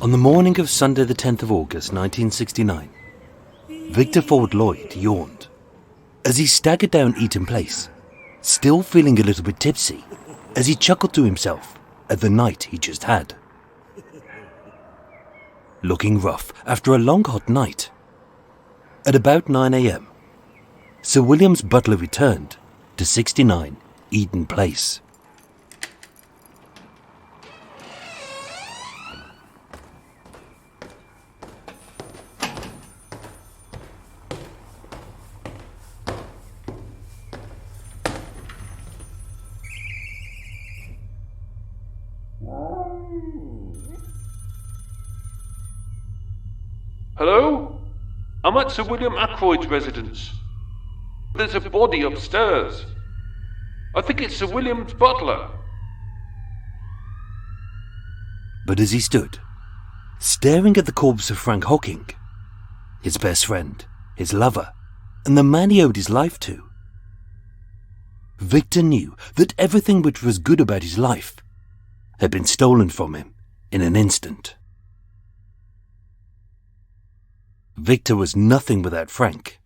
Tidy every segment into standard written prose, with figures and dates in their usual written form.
On the morning of Sunday the 10th of August 1969, Victor Ford Lloyd yawned as he staggered down Eaton Place, still feeling a little bit tipsy as he chuckled to himself at the night he just had. Looking rough after a long hot night, at about 9 a.m, Sir William's butler returned to 69 Eaton Place. Hello? I'm at Sir William Ackroyd's residence. There's a body upstairs. I think it's Sir William's butler. But as he stood, staring at the corpse of Frank Hocking, his best friend, his lover, and the man he owed his life to, Victor knew that everything which was good about his life had been stolen from him in an instant. Victor was nothing without Frank,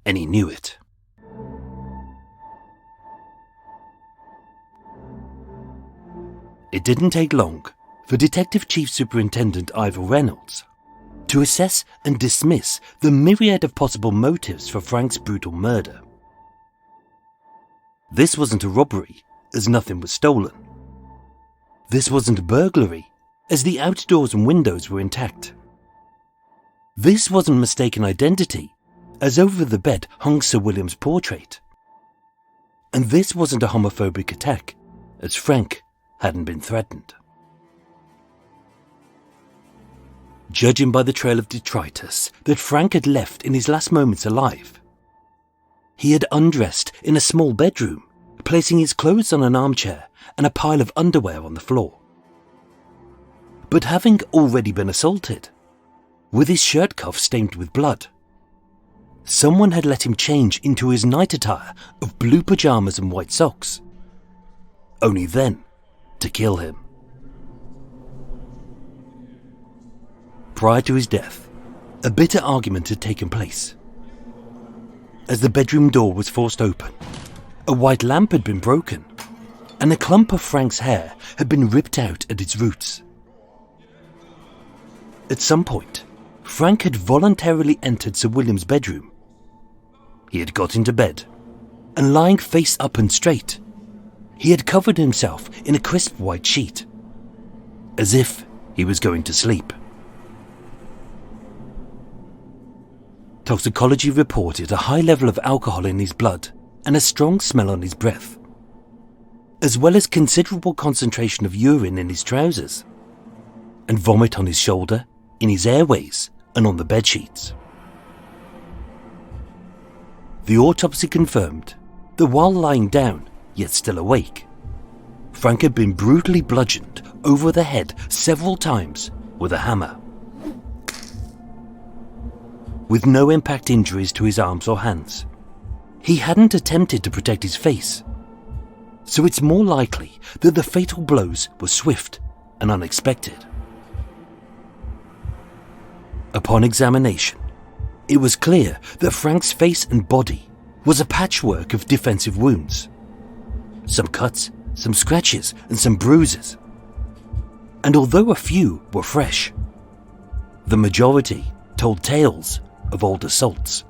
and he knew it. It didn't take long for Detective Chief Superintendent Ivor Reynolds to assess and dismiss the myriad of possible motives for Frank's brutal murder. This wasn't a robbery, as nothing was stolen. This wasn't a burglary, as the outdoors and windows were intact. This wasn't mistaken identity, as over the bed hung Sir William's portrait. And this wasn't a homophobic attack, as Frank hadn't been threatened. Judging by the trail of detritus that Frank had left in his last moments alive, he had undressed in a small bedroom, placing his clothes on an armchair and a pile of underwear on the floor. But having already been assaulted, with his shirt cuff stained with blood, someone had let him change into his night attire of blue pajamas and white socks, only then to kill him. Prior to his death, a bitter argument had taken place. As the bedroom door was forced open, a white lamp had been broken, and a clump of Frank's hair had been ripped out at its roots. At some point, Frank had voluntarily entered Sir William's bedroom. He had got into bed, and lying face up and straight, he had covered himself in a crisp white sheet, as if he was going to sleep. Toxicology reported a high level of alcohol in his blood and a strong smell on his breath, as well as considerable concentration of urine in his trousers, and vomit on his shoulder, in his airways, and on the bedsheets. The autopsy confirmed that while lying down, yet still awake, Frank had been brutally bludgeoned over the head several times with a hammer. With no impact injuries to his arms or hands, he hadn't attempted to protect his face, so it's more likely that the fatal blows were swift and unexpected. Upon examination, it was clear that Frank's face and body was a patchwork of defensive wounds. Some cuts, some scratches, and some bruises. And although a few were fresh, the majority told tales of old assaults.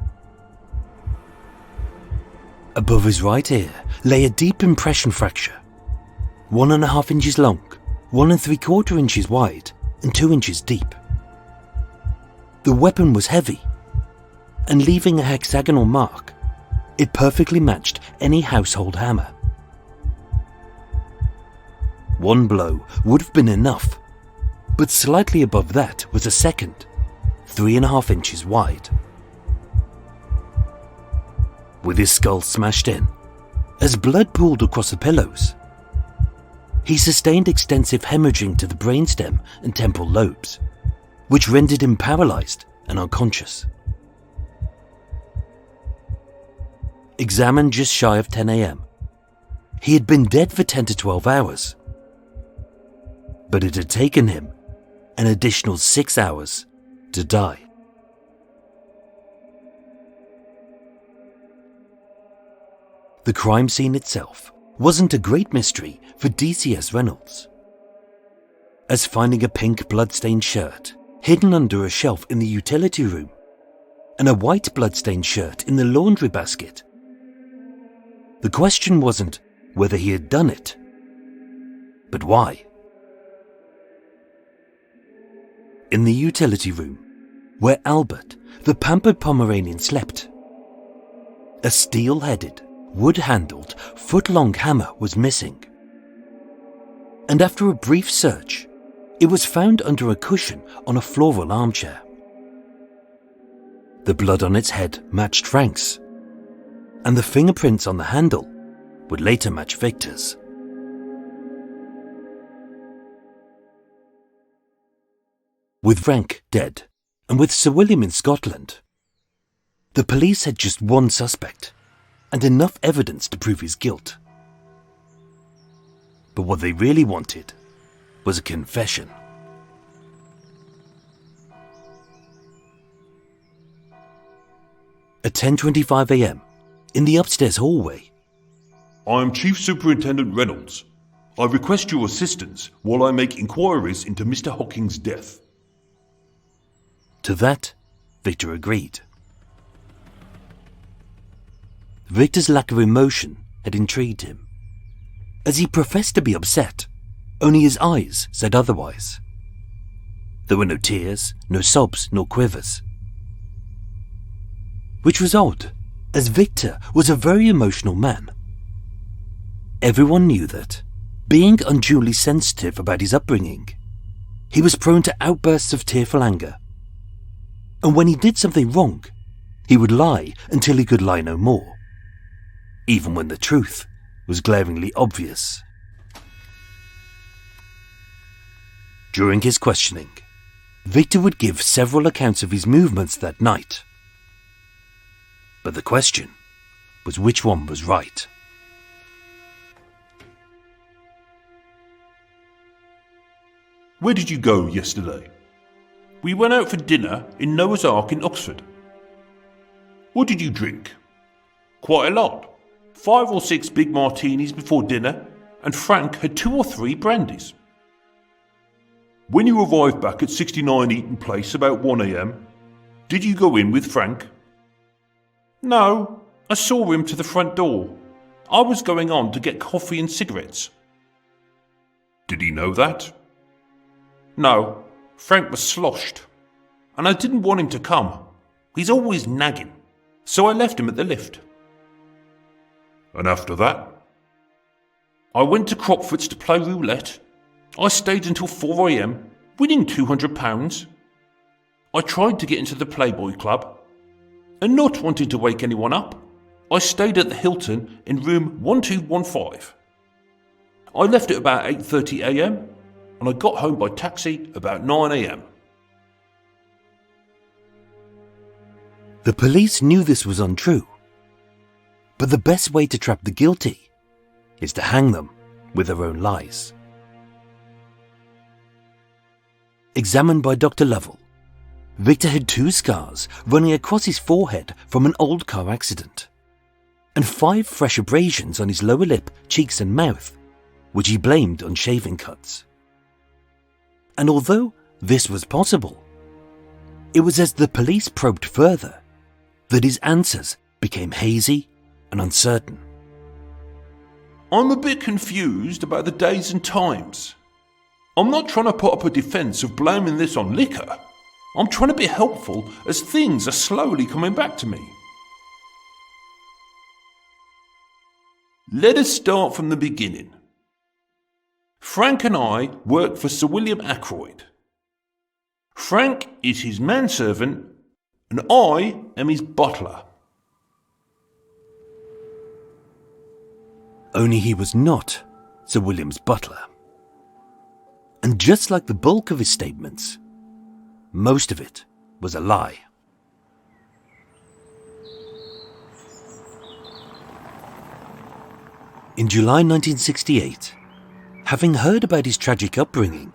Above his right ear lay a deep impression fracture, 1.5 inches long, 1 3/4 inches wide, and 2 inches deep. The weapon was heavy, and leaving a hexagonal mark, it perfectly matched any household hammer. One blow would have been enough, but slightly above that was a second, 3.5 inches wide. With his skull smashed in, as blood pooled across the pillows, he sustained extensive hemorrhaging to the brainstem and temporal lobes, which rendered him paralyzed and unconscious. Examined just shy of 10 a.m, he had been dead for 10 to 12 hours. But it had taken him an additional 6 hours to die. The crime scene itself wasn't a great mystery for DCS Reynolds, as finding a pink bloodstained shirt hidden under a shelf in the utility room and a white bloodstained shirt in the laundry basket. The question wasn't whether he had done it, but why. In the utility room, where Albert, the pampered Pomeranian, slept, a steel-headed, wood-handled, foot-long hammer was missing. And after a brief search, it was found under a cushion on a floral armchair. The blood on its head matched Frank's, and the fingerprints on the handle would later match Victor's. With Frank dead, and with Sir William in Scotland, the police had just one suspect, and enough evidence to prove his guilt. But what they really wanted was a confession. At 10:25 a.m, in the upstairs hallway, I am Chief Superintendent Reynolds. I request your assistance while I make inquiries into Mr. Hocking's death. To that, Victor agreed. Victor's lack of emotion had intrigued him, as he professed to be upset, only his eyes said otherwise. There were no tears, no sobs, nor quivers. Which was odd, as Victor was a very emotional man. Everyone knew that, being unduly sensitive about his upbringing, he was prone to outbursts of tearful anger. And when he did something wrong, he would lie until he could lie no more, even when the truth was glaringly obvious. During his questioning, Victor would give several accounts of his movements that night. But the question was which one was right. Where did you go yesterday? We went out for dinner in Noah's Ark in Oxford. What did you drink? Quite a lot. 5 or 6 big martinis before dinner, and Frank had 2 or 3 brandies. When you arrived back at 69 Eaton Place about 1 a.m, did you go in with Frank? No, I saw him to the front door. I was going on to get coffee and cigarettes. Did he know that? No, Frank was sloshed, and I didn't want him to come. He's always nagging, so I left him at the lift. And after that? I went to Crockford's to play roulette. I stayed until 4 a.m, winning £200. I tried to get into the Playboy Club, and not wanting to wake anyone up, I stayed at the Hilton in room 1215. I left at about 8:30 a.m, and I got home by taxi about 9 a.m. The police knew this was untrue, but the best way to trap the guilty is to hang them with their own lies. Examined by Dr. Lovell, Victor had 2 scars running across his forehead from an old car accident, and 5 fresh abrasions on his lower lip, cheeks and mouth, which he blamed on shaving cuts. And although this was possible, it was as the police probed further that his answers became hazy and uncertain. I'm a bit confused about the days and times. I'm not trying to put up a defence of blaming this on liquor. I'm trying to be helpful as things are slowly coming back to me. Let us start from the beginning. Frank and I work for Sir William Ackroyd. Frank is his manservant and I am his butler. Only he was not Sir William's butler. And just like the bulk of his statements, most of it was a lie. In July 1968, having heard about his tragic upbringing,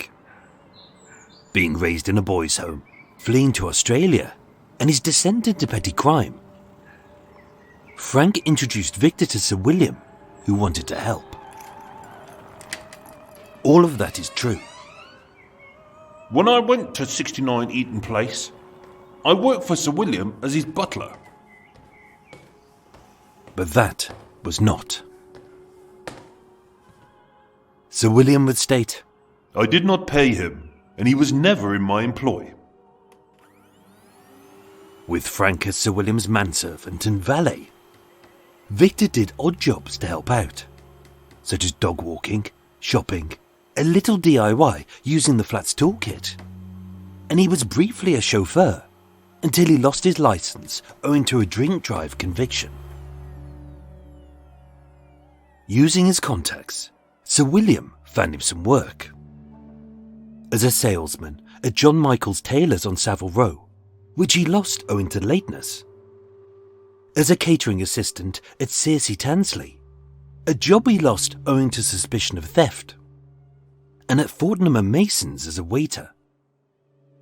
being raised in a boys' home, fleeing to Australia, and his descent into petty crime. Frank introduced Victor to Sir William, who wanted to help. All of that is true. When I went to 69 Eaton Place, I worked for Sir William as his butler. But that was not. Sir William would state, I did not pay him, and he was never in my employ. With Frank as Sir William's manservant and valet, Victor did odd jobs to help out, such as dog walking, shopping, a little DIY using the flat's toolkit. And he was briefly a chauffeur until he lost his license owing to a drink drive conviction. Using his contacts, Sir William found him some work. As a salesman at John Michael's Tailors on Savile Row, which he lost owing to lateness. As a catering assistant at Searcy Tansley, a job he lost owing to suspicion of theft. And at Fortnum and Mason's as a waiter.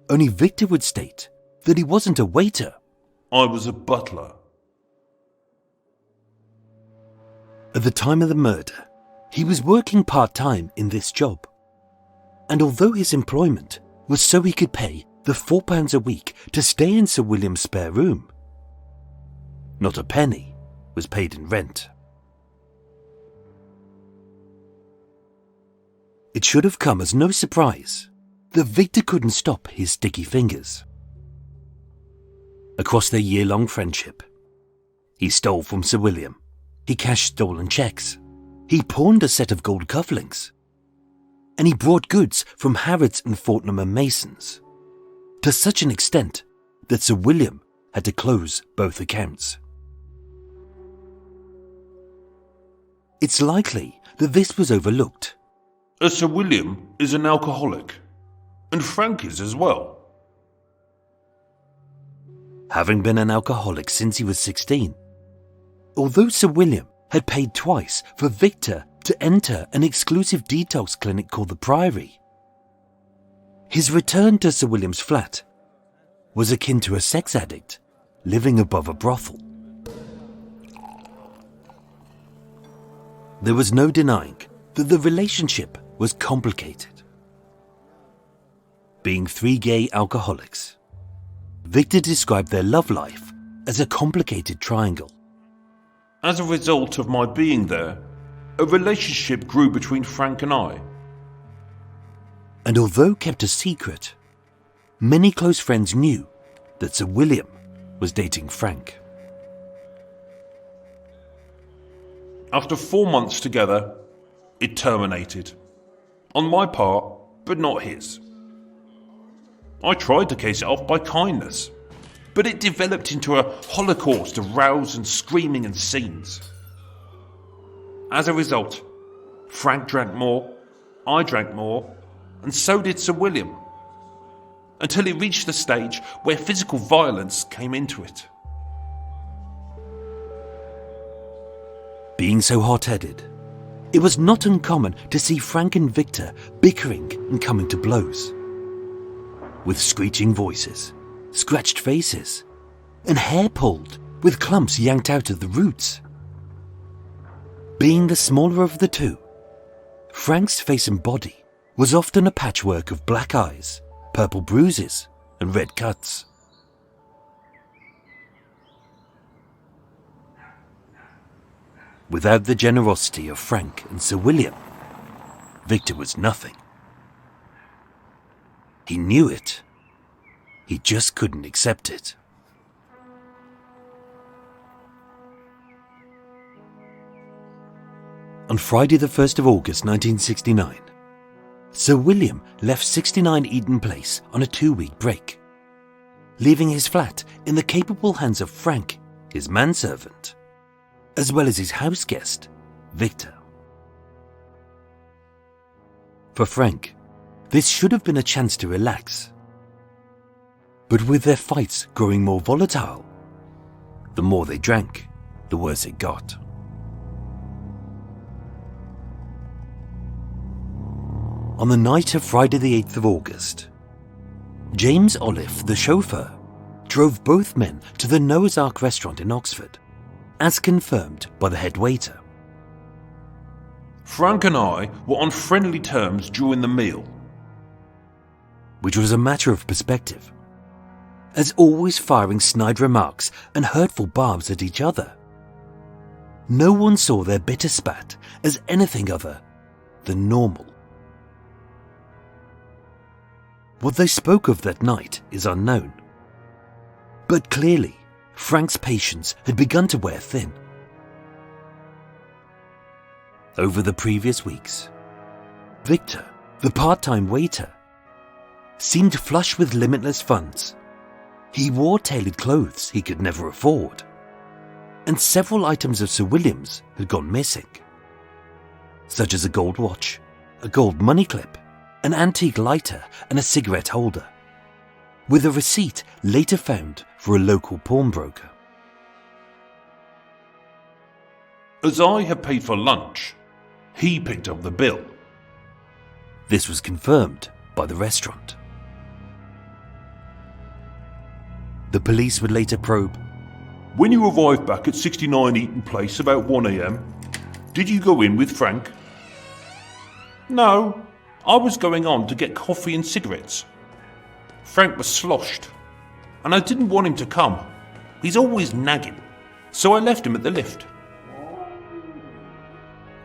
Only Victor would state that he wasn't a waiter. I was a butler. At the time of the murder, he was working part-time in this job. And although his employment was so he could pay the £4 a week to stay in Sir William's spare room, not a penny was paid in rent. It should have come as no surprise that Victor couldn't stop his sticky fingers. Across their year-long friendship, he stole from Sir William, he cashed stolen cheques, he pawned a set of gold cufflinks, and he brought goods from Harrods and Fortnum and Mason's, to such an extent that Sir William had to close both accounts. It's likely that this was overlooked. As Sir William is an alcoholic, and Frank is as well. Having been an alcoholic since he was 16, although Sir William had paid twice for Victor to enter an exclusive detox clinic called the Priory, his return to Sir William's flat was akin to a sex addict living above a brothel. There was no denying that the relationship was complicated. Being three gay alcoholics, Victor described their love life as a complicated triangle. As a result of my being there, a relationship grew between Frank and I. And although kept a secret, many close friends knew that Sir William was dating Frank. After 4 months together, it terminated. On my part, but not his. I tried to case it off by kindness, but it developed into a holocaust of rows and screaming and scenes. As a result, Frank drank more, I drank more, and so did Sir William, until it reached the stage where physical violence came into it. Being so hot-headed, it was not uncommon to see Frank and Victor bickering and coming to blows. With screeching voices, scratched faces, and hair pulled with clumps yanked out of the roots. Being the smaller of the two, Frank's face and body was often a patchwork of black eyes, purple bruises, and red cuts. Without the generosity of Frank and Sir William, Victor was nothing. He knew it. He just couldn't accept it. On Friday the 1st of August 1969, Sir William left 69 Eaton Place on a 2-week break, leaving his flat in the capable hands of Frank, his manservant, as well as his house guest, Victor. For Frank, this should have been a chance to relax. But with their fights growing more volatile, the more they drank, the worse it got. On the night of Friday the 8th of August, James Olive, the chauffeur, drove both men to the Noah's Ark restaurant in Oxford, as confirmed by the head waiter. Frank and I were on friendly terms during the meal. Which was a matter of perspective, as always firing snide remarks and hurtful barbs at each other. No one saw their bitter spat as anything other than normal. What they spoke of that night is unknown. But clearly, Frank's patience had begun to wear thin. Over the previous weeks, Victor, the part-time waiter, seemed flush with limitless funds. He wore tailored clothes he could never afford, and several items of Sir William's had gone missing, such as a gold watch, a gold money clip, an antique lighter and a cigarette holder, with a receipt later found for a local pawnbroker. As I had paid for lunch, he picked up the bill. This was confirmed by the restaurant. The police would later probe. When you arrived back at 69 Eaton Place about 1 a.m, did you go in with Frank? No, I was going on to get coffee and cigarettes. Frank was sloshed, and I didn't want him to come. He's always nagging, so I left him at the lift.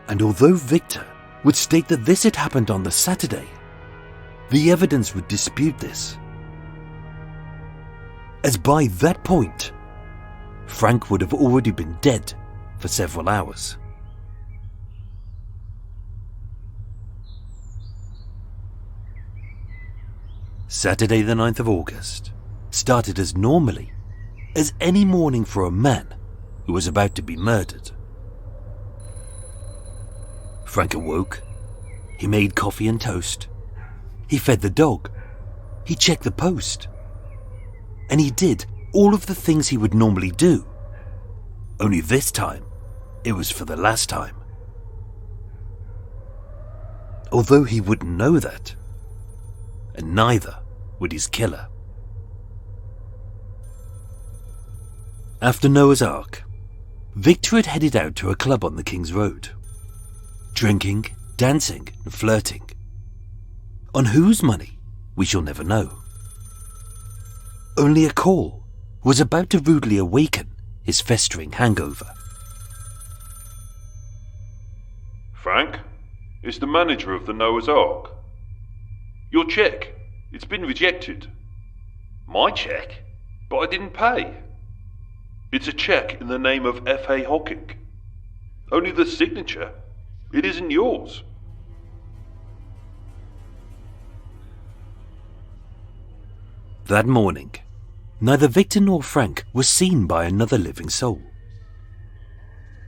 And although Victor would state that this had happened on the Saturday, the evidence would dispute this. As by that point, Frank would have already been dead for several hours. Saturday the 9th of August started as normally as any morning for a man who was about to be murdered. Frank awoke, he made coffee and toast, he fed the dog, he checked the post, and he did all of the things he would normally do, only this time it was for the last time. Although he wouldn't know that, and neither would his killer. After Noah's Ark, Victor had headed out to a club on the King's Road, drinking, dancing and flirting. On whose money, we shall never know. Only a call was about to rudely awaken his festering hangover. Frank, it's the manager of the Noah's Ark. Your cheque, it's been rejected. My cheque? But I didn't pay. It's a cheque in the name of F.A. Hocking. Only the signature. It isn't yours. That morning, neither Victor nor Frank was seen by another living soul.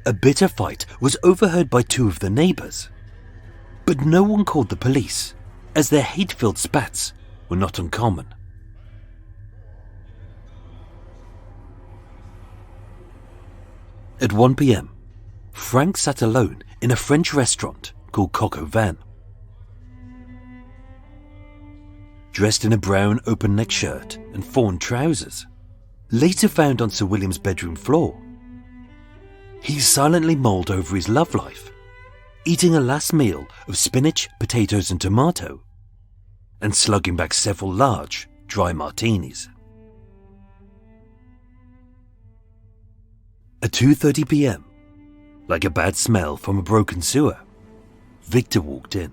A bitter fight was overheard by two of the neighbours, but no one called the police, as their hate-filled spats were not uncommon. At 1 p.m, Frank sat alone in a French restaurant called Coq Au Vin. Dressed in a brown open-neck shirt and fawn trousers, later found on Sir William's bedroom floor, he silently mulled over his love life, eating a last meal of spinach, potatoes and tomato, and slugging back several large, dry martinis. At 2:30 p.m, like a bad smell from a broken sewer, Victor walked in.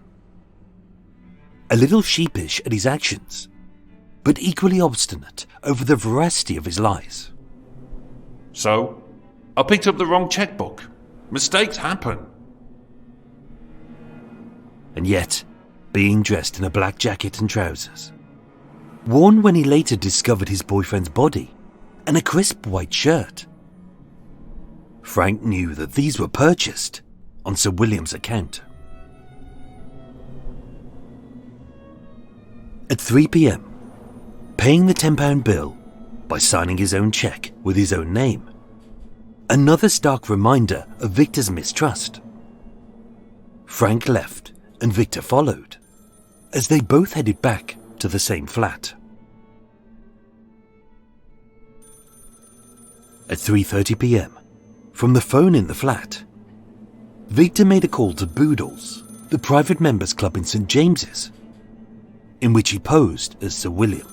A little sheepish at his actions, but equally obstinate over the veracity of his lies. So, I picked up the wrong checkbook. Mistakes happen. And yet, being dressed in a black jacket and trousers, worn when he later discovered his boyfriend's body, and a crisp white shirt, Frank knew that these were purchased on Sir William's account. At 3 p.m, paying the £10 bill by signing his own cheque with his own name, another stark reminder of Victor's mistrust. Frank left and Victor followed, as they both headed back to the same flat. At 3:30 p.m, from the phone in the flat, Victor made a call to Boodles, the private members club in St. James's, in which he posed as Sir William.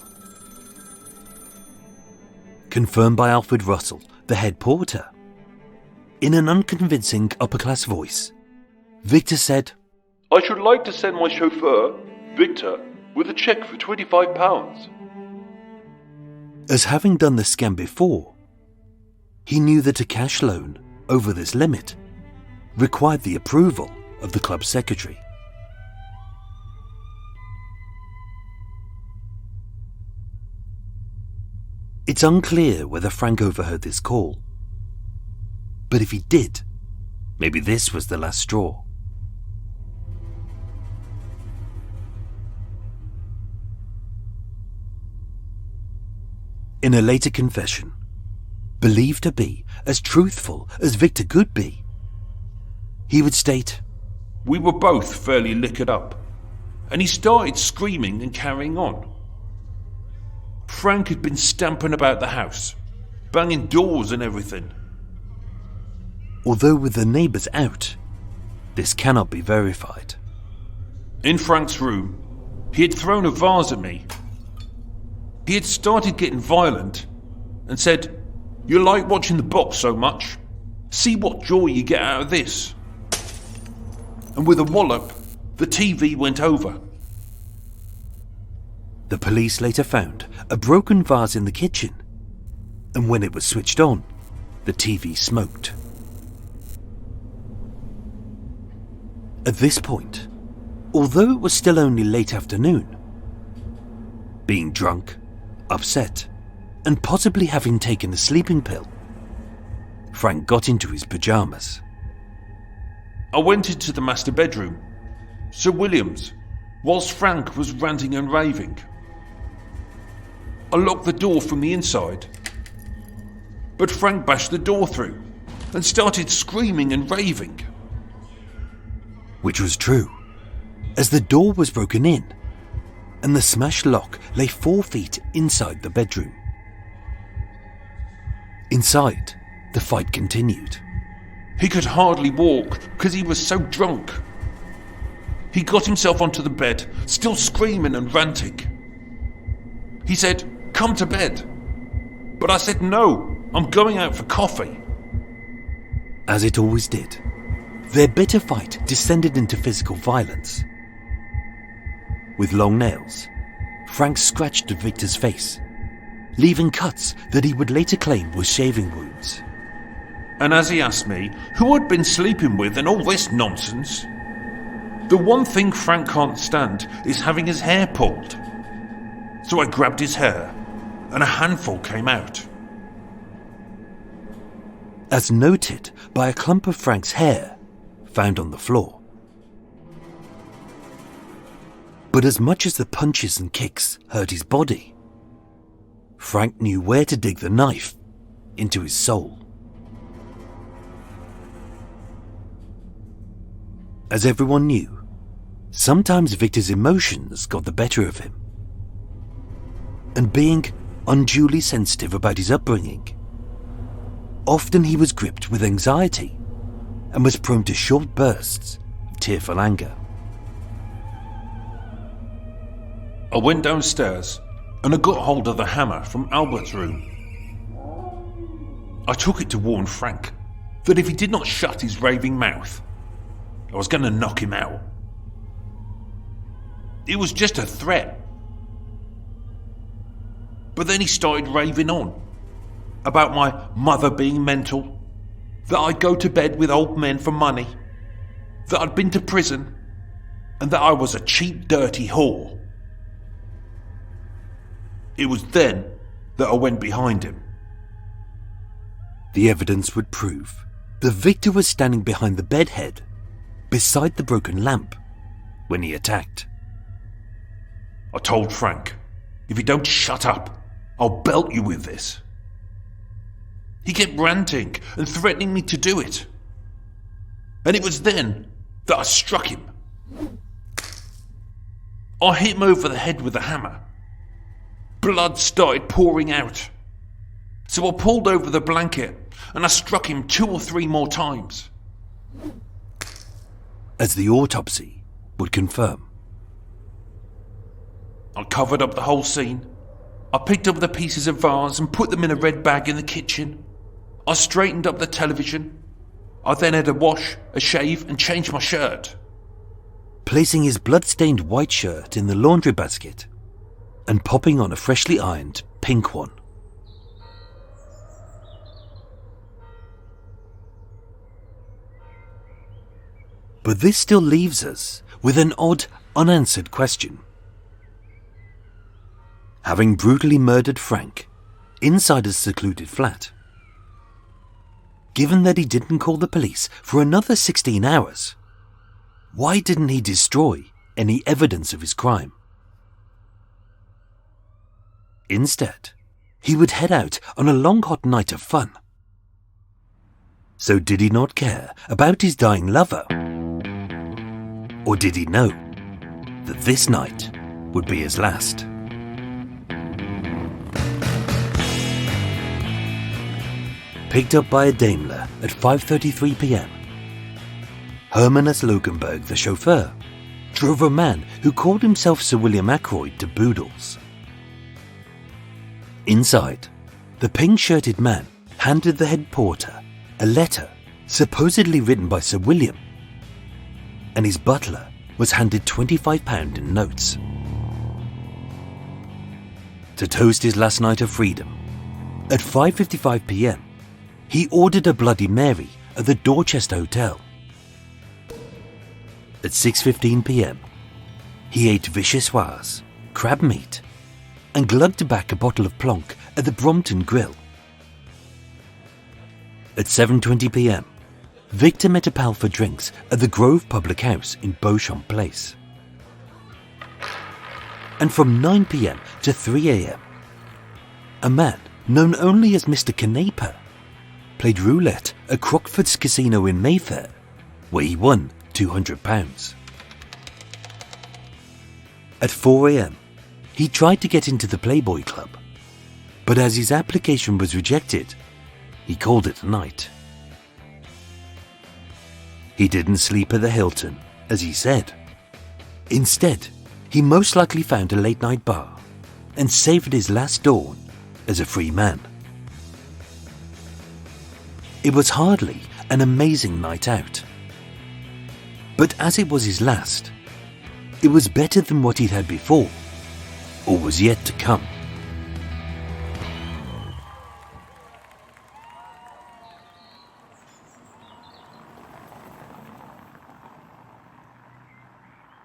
Confirmed by Alfred Russell, the head porter, in an unconvincing upper-class voice, Victor said, "I should like to send my chauffeur, Victor, with a cheque for £25. As having done the scam before, he knew that a cash loan over this limit required the approval of the club secretary. It's unclear whether Frank overheard this call, but if he did, maybe this was the last straw. In a later confession, believed to be as truthful as Victor could be, he would state, "We were both fairly liquored up, and he started screaming and carrying on. Frank had been stamping about the house, banging doors and everything." Although with the neighbours out, this cannot be verified. In Frank's room, he had thrown a vase at me. He had started getting violent and said, "You like watching the box so much? See what joy you get out of this." And with a wallop, the TV went over. The police later found a broken vase in the kitchen, and when it was switched on, the TV smoked. At this point, although it was still only late afternoon, being drunk, upset, and possibly having taken a sleeping pill, Frank got into his pyjamas. I went into the master bedroom, Sir William's, whilst Frank was ranting and raving. I locked the door from the inside, but Frank bashed the door through and started screaming and raving. Which was true, as the door was broken in, and the smashed lock lay 4 feet inside the bedroom. Inside, the fight continued. He could hardly walk because he was so drunk. He got himself onto the bed, still screaming and ranting. He said, "Come to bed." But I said, "No, I'm going out for coffee." As it always did, their bitter fight descended into physical violence. With long nails, Frank scratched at Victor's face, leaving cuts that he would later claim were shaving wounds. And as he asked me who I'd been sleeping with and all this nonsense, the one thing Frank can't stand is having his hair pulled. So I grabbed his hair, and a handful came out. As noted by a clump of Frank's hair found on the floor. But as much as the punches and kicks hurt his body, Frank knew where to dig the knife into his soul. As everyone knew, sometimes Victor's emotions got the better of him. And being unduly sensitive about his upbringing, often he was gripped with anxiety and was prone to short bursts of tearful anger. I went downstairs and I got hold of the hammer from Albert's room. I took it to warn Frank that if he did not shut his raving mouth, I was going to knock him out. It was just a threat. But then he started raving on about my mother being mental, that I'd go to bed with old men for money, that I'd been to prison, and that I was a cheap, dirty whore. It was then that I went behind him. The evidence would prove that Victor was standing behind the bedhead, beside the broken lamp, when he attacked. I told Frank, "If you don't shut up, I'll belt you with this." He kept ranting and threatening me to do it. And it was then that I struck him. I hit him over the head with a hammer. Blood started pouring out. So I pulled over the blanket and I struck him 2 or 3 more times. As the autopsy would confirm. I covered up the whole scene. I picked up the pieces of vase and put them in a red bag in the kitchen. I straightened up the television. I then had a wash, a shave and changed my shirt. Placing his blood-stained white shirt in the laundry basket and popping on a freshly ironed pink one. But this still leaves us with an odd, unanswered question. Having brutally murdered Frank inside a secluded flat, given that he didn't call the police for another 16 hours, why didn't he destroy any evidence of his crime? Instead, he would head out on a long hot night of fun. So did he not care about his dying lover? Or did he know that this night would be his last? Picked up by a Daimler at 5:33 p.m. Herman S. Loganberg, the chauffeur, drove a man who called himself Sir William Ackroyd to Boodles. Inside, the pink-shirted man handed the head porter a letter supposedly written by Sir William, and his butler was handed £25 in notes. To toast his last night of freedom, at 5:55 p.m, he ordered a Bloody Mary at the Dorchester Hotel. At 6:15 p.m, he ate vichyssoise, crab meat, and glugged back a bottle of Plonk at the Brompton Grill. At 7:20 p.m, Victor met a pal for drinks at the Grove Public House in Beauchamp Place. And from 9 p.m. to 3 a.m, a man known only as Mr. Canepa played roulette at Crockford's Casino in Mayfair, where he won £200. At 4 a.m, he tried to get into the Playboy Club, but as his application was rejected, he called it a night. He didn't sleep at the Hilton, as he said. Instead, he most likely found a late-night bar and saved his last dawn as a free man. It was hardly an amazing night out. But as it was his last, it was better than what he'd had before, or was yet to come.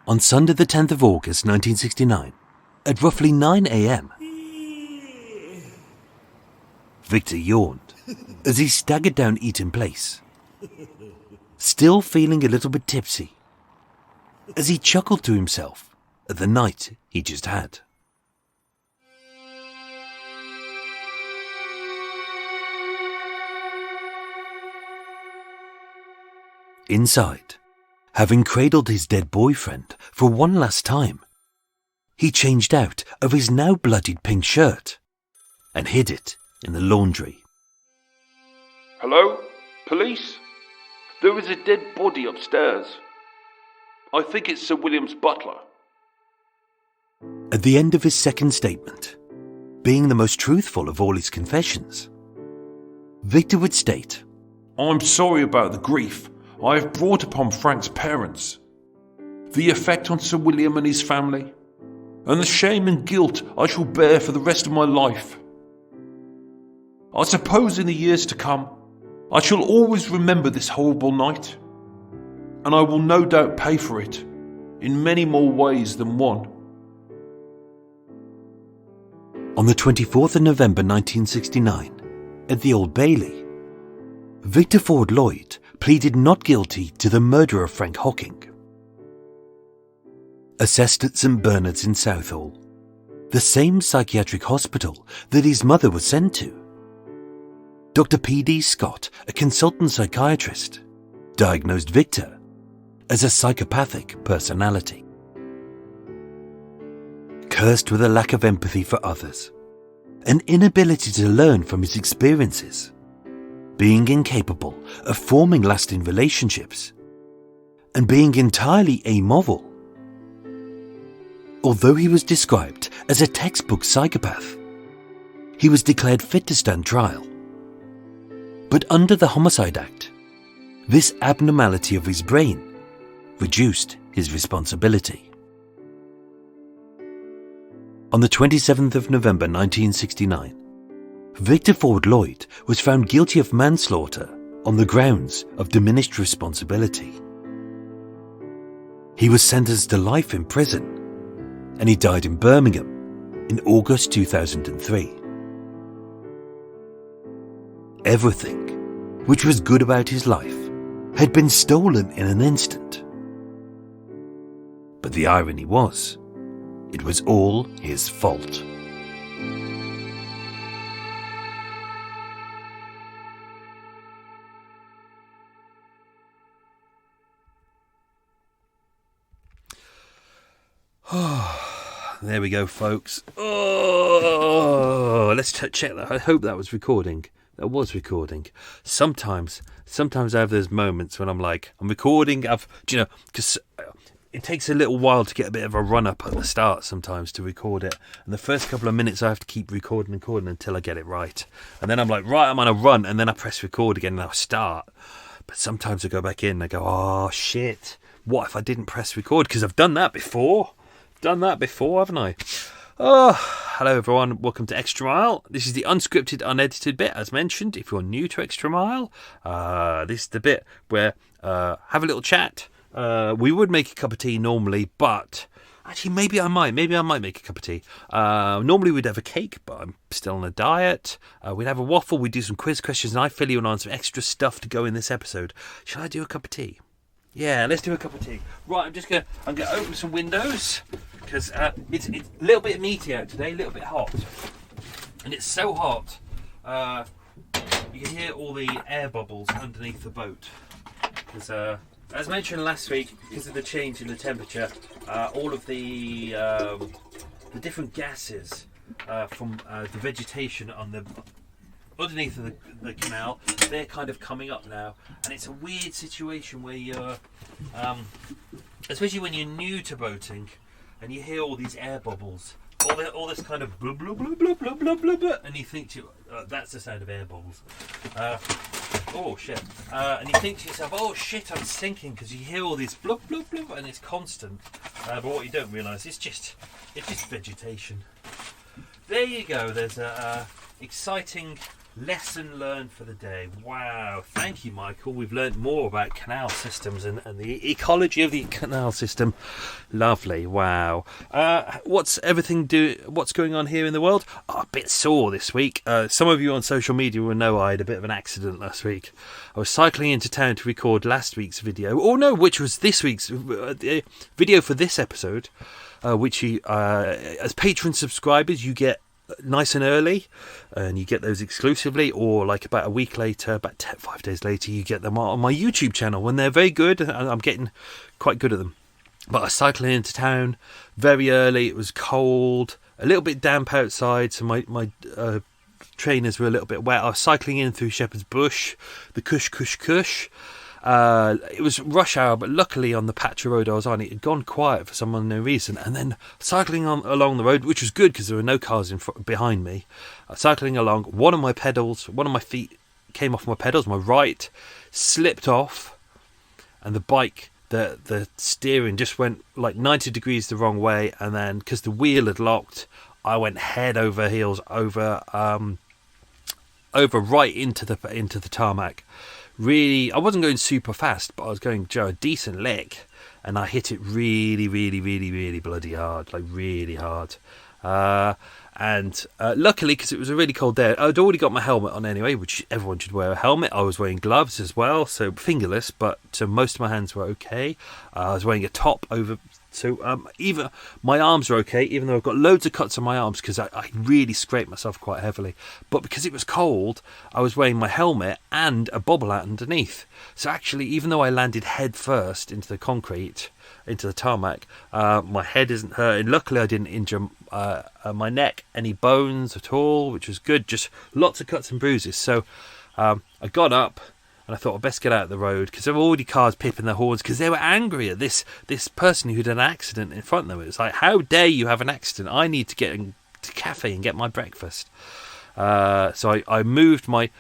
On Sunday the 10th of August 1969, at roughly 9 a.m, Victor yawned as he staggered down Eaton Place, still feeling a little bit tipsy, as he chuckled to himself at the night he just had. Inside, having cradled his dead boyfriend for one last time, he changed out of his now bloodied pink shirt and hid it in the laundry. Hello? Police? There is a dead body upstairs. I think it's Sir William's butler. At the end of his second statement, being the most truthful of all his confessions, Victor would state, I'm sorry about the grief I have brought upon Frank's parents, the effect on Sir William and his family, and the shame and guilt I shall bear for the rest of my life. I suppose in the years to come, I shall always remember this horrible night, and I will no doubt pay for it in many more ways than one. On the 24th of November 1969, at the Old Bailey, Victor Ford Lloyd pleaded not guilty to the murder of Frank Hocking. Assessed at St Bernard's in Southall, the same psychiatric hospital that his mother was sent to, Dr. P.D. Scott, a consultant psychiatrist, diagnosed Victor as a psychopathic personality. Cursed with a lack of empathy for others, an inability to learn from his experiences, being incapable of forming lasting relationships, and being entirely amoral. Although he was described as a textbook psychopath, he was declared fit to stand trial. But under the Homicide Act, this abnormality of his brain reduced his responsibility. On the 27th of November 1969, Victor Ford Lloyd was found guilty of manslaughter on the grounds of diminished responsibility. He was sentenced to life in prison, and he died in Birmingham in August 2003. Everything which was good about his life had been stolen in an instant. But the irony was, it was all his fault. There we go, folks. Oh, let's check that. I hope that was recording. That was recording. Sometimes I have those moments when I'm like, I'm recording. Because it takes a little while to get a bit of a run up at the start sometimes to record it. And the first couple of minutes I have to keep recording until I get it right. And then I'm like, right, I'm on a run. And then I press record again and I'll start. But sometimes I go back in and I go, oh, shit. What if I didn't press record? Because I've done that before. Haven't I? Oh, hello everyone. Welcome to Extra Mile. This is the unscripted, unedited bit, as mentioned. If you're new to Extra Mile, this is the bit where have a little chat. We would make a cup of tea normally, but actually maybe I might make a cup of tea. Normally we'd have a cake, but I'm still on a diet. We'd have a waffle. We'd do some quiz questions, and I fill you in on some extra stuff to go in this episode. Shall I do a cup of tea? Yeah, let's do a cup of tea. Right, I'm gonna open some windows because it's a little bit meaty out today, a little bit hot, and it's so hot you can hear all the air bubbles underneath the boat. Because as mentioned last week, because of the change in the temperature, all of the different gases from the vegetation on the underneath of the canal, they're kind of coming up now, and it's a weird situation where you're, especially when you're new to boating, and you hear all these air bubbles, all this kind of blah blah blah blah blah blah blah, blah, and you think that's the sound of air bubbles. Oh shit! And you think to yourself, oh shit, I'm sinking, because you hear all these blah blah blah, and it's constant. But what you don't realise, it's just vegetation. There you go. There's a exciting lesson learned for the day. Wow, thank you, Michael. We've learned more about canal systems and the ecology of the canal system. Lovely. Wow. What's going on here in the world? A bit sore this week. Some of you on social media will know I had a bit of an accident last week. I was cycling into town to record last week's video, which was this week's video for this episode, which you, as Patreon subscribers, you get nice and early, and you get those exclusively, or like about a week later, 5 days later, you get them on my YouTube channel when they're very good, and I'm getting quite good at them. But I was cycling into town very early. It was cold, a little bit damp outside, so my trainers were a little bit wet. I was cycling in through Shepherd's Bush, the Cush. It was rush hour, but luckily on the patch of road I was on, it had gone quiet for some unknown reason. And then cycling along the road, which was good because there were no cars behind me. Cycling along, one of my feet came off my pedals, my right, slipped off, and the bike, the steering just went like 90 degrees the wrong way. And then because the wheel had locked, I went head over heels over right into the tarmac. Really, I wasn't going super fast, but I was going a decent lick, and I hit it really, really, really, really bloody hard, like really hard. And luckily, because it was a really cold day, I'd already got my helmet on anyway, which everyone should wear a helmet. I was wearing gloves as well, so fingerless, but most of my hands were okay. I was wearing a top over So even my arms are okay, even though I've got loads of cuts on my arms because I really scraped myself quite heavily. But because it was cold, I was wearing my helmet and a bobble hat underneath. So actually, even though I landed head first into the concrete, into the tarmac, my head isn't hurting. Luckily, I didn't injure my neck, any bones at all, which was good. Just lots of cuts and bruises. So I got up. And I thought, I'd best get out of the road because there were already cars pipping their horns because they were angry at this person who'd had an accident in front of them. It was like, how dare you have an accident? I need to get to cafe and get my breakfast. So I moved my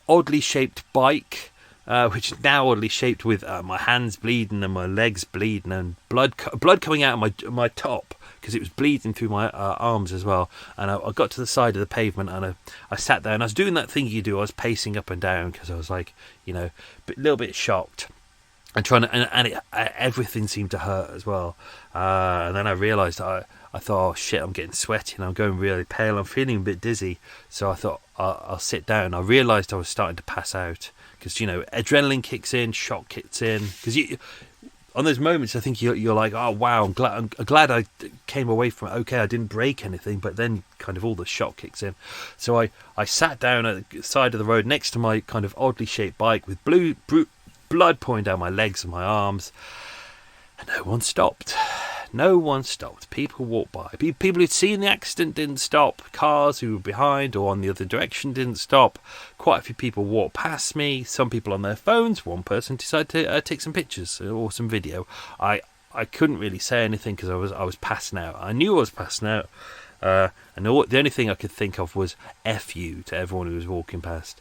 oddly shaped bike, which is now oddly shaped with my hands bleeding and my legs bleeding and blood coming out of my top because it was bleeding through my arms as well. And I got to the side of the pavement and I sat there and I was doing that thing you do. I was pacing up and down because I was like, a little bit shocked and trying to, and everything seemed to hurt as well. And then I realised I thought, oh shit, I'm getting sweaty and I'm going really pale. I'm feeling a bit dizzy. So I thought I'll sit down. I realised I was starting to pass out because, adrenaline kicks in, shock kicks in. Because on those moments, I think you're like, oh wow, I'm glad I came away from it. Okay, I didn't break anything, but then kind of all the shock kicks in. So I sat down at the side of the road next to my kind of oddly shaped bike with blood pouring down my legs and my arms, and no one stopped. No one stopped. People walked by. People who'd seen the accident didn't stop. Cars who were behind or on the other direction didn't stop. Quite a few people walked past me. Some people on their phones. One person decided to take some pictures or some video. I couldn't really say anything because I was passing out. I knew I was passing out. And the only thing I could think of was F you to everyone who was walking past.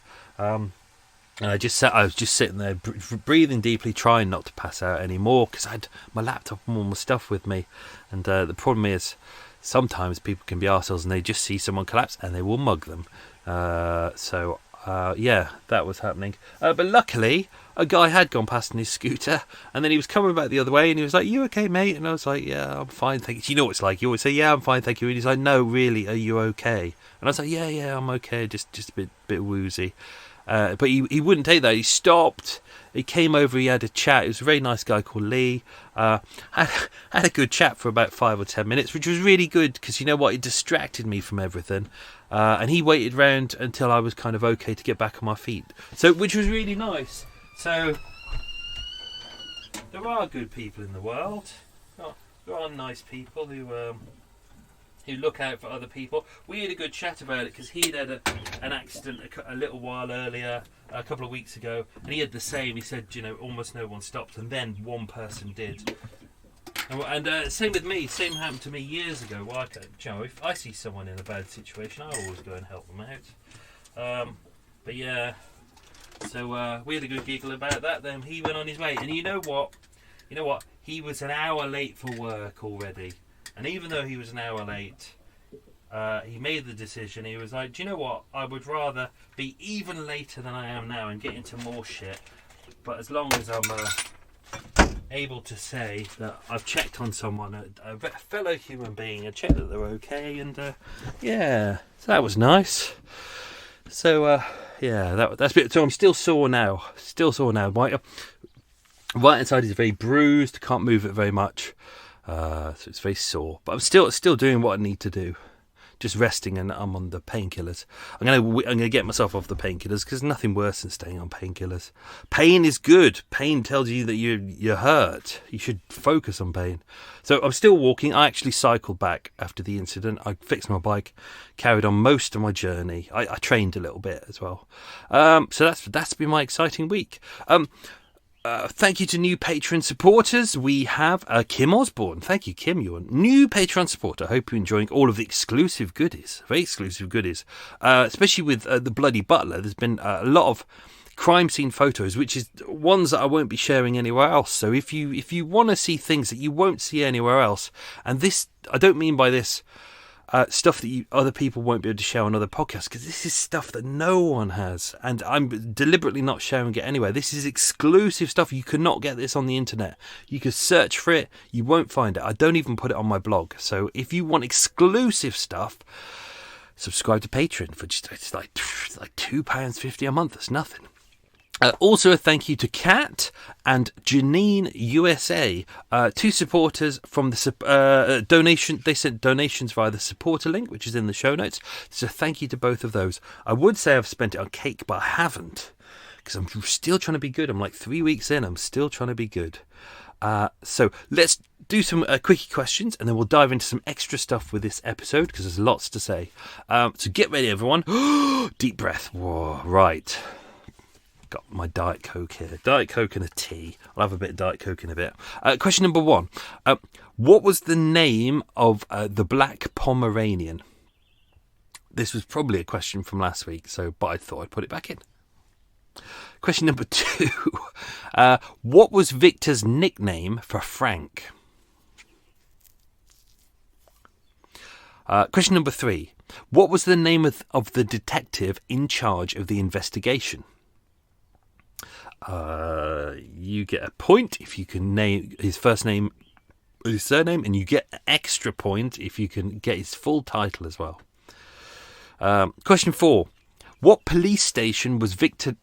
And I was just sitting there, breathing deeply, trying not to pass out anymore because I had my laptop and all my stuff with me. And the problem is, sometimes people can be arseholes and they just see someone collapse and they will mug them. Yeah, that was happening. But luckily, a guy had gone past in his scooter, and then he was coming back the other way, and he was like, "You okay, mate?" And I was like, "Yeah, I'm fine, thank you." You know what it's like. You always say, "Yeah, I'm fine, thank you." And he's like, "No, really, are you okay?" And I was like, "Yeah, I'm okay, just a bit woozy." But he wouldn't take that. He stopped. He came over. He had a chat. It was a very nice guy called Lee. Had a good chat for about 5 or 10 minutes, which was really good because you know what? It distracted me from everything. And he waited round until I was kind of okay to get back on my feet. So, which was really nice. So there are good people in the world. There are nice people who look out for other people. We had a good chat about it because he'd had an accident a little while earlier, a couple of weeks ago, and he had the same. He said, almost no one stopped, and then one person did. And same with me. Same happened to me years ago. Well, if I see someone in a bad situation, I always go and help them out. But yeah, so we had a good giggle about that. Then he went on his way, and you know what? He was an hour late for work already. And even though he was an hour late, he made the decision. He was like, do you know what? I would rather be even later than I am now and get into more shit. But as long as I'm able to say that I've checked on someone, a fellow human being, I checked that they're okay. And yeah, so that was nice. So yeah, that's a bit. So I'm still sore now. My right hand side is very bruised. Can't move it very much. So it's very sore, but I'm still doing what I need to do, just resting, and I'm on the painkillers. I'm gonna get myself off the painkillers because nothing worse than staying on painkillers. Pain is good. Pain tells you that you're hurt. You should focus on pain. So I'm still walking. I actually cycled back after the incident. I fixed my bike, carried on most of my journey. I trained a little bit as well. So that's been my exciting week. Thank you to new Patreon supporters. We have Kim Osborne. Thank you, Kim. You're a new Patreon supporter. I hope you're enjoying all of the exclusive goodies. Very exclusive goodies. Especially with the bloody Butler. There's been a lot of crime scene photos, which is ones that I won't be sharing anywhere else. So if you want to see things that you won't see anywhere else, and this, I don't mean by this stuff that other people won't be able to share on other podcasts, because this is stuff that no one has, and I'm deliberately not sharing it anywhere. This is exclusive stuff. You cannot get this on the internet. You could search for it, you won't find it. I don't even put it on my blog. So if you want exclusive stuff, subscribe to Patreon for just it's like £2.50 a month. That's nothing. Also a thank you to Kat and Janine USA, two supporters from the donation. They sent donations via the supporter link, which is in the show notes. So thank you to both of those. I would say I've spent it on cake, but I haven't, because I'm still trying to be good. I'm like 3 weeks in. I'm still trying to be good. So let's do some quickie questions, and then we'll dive into some extra stuff with this episode, because there's lots to say. So get ready, everyone. Deep breath. Whoa, right. Got my Diet Coke here. Diet Coke and a tea. I'll have a bit of Diet Coke in a bit. Question number 1. What was the name of the Black Pomeranian? This was probably a question from last week, but I thought I'd put it back in. Question number 2. What was Victor's nickname for Frank? Question number 3. What was the name of the detective in charge of the investigation? You get a point if you can name his first name, his surname, and you get an extra point if you can get his full title as well. Question 4. What police station was Victor...